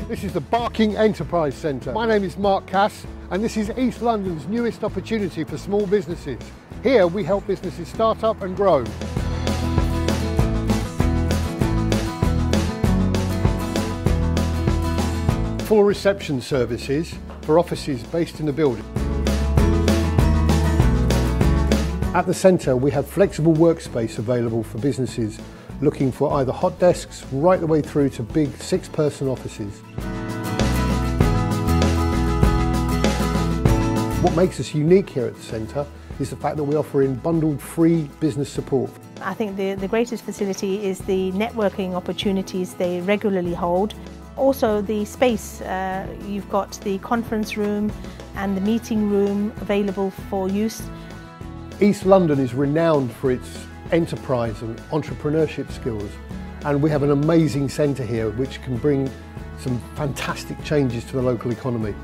This is the Barking Enterprise Centre. My name is Mark Cass and this is East London's newest opportunity for small businesses. Here we help businesses start up and grow. Full reception services for offices based in the building. At the centre we have flexible workspace available for businesses looking for either hot desks right the way through to big 6-person offices. What makes us unique here at the centre is the fact that we offer in bundled free business support. I think the greatest facility is the networking opportunities they regularly hold. Also the space, you've got the conference room and the meeting room available for use. East London is renowned for its enterprise and entrepreneurship skills, and we have an amazing centre here which can bring some fantastic changes to the local economy.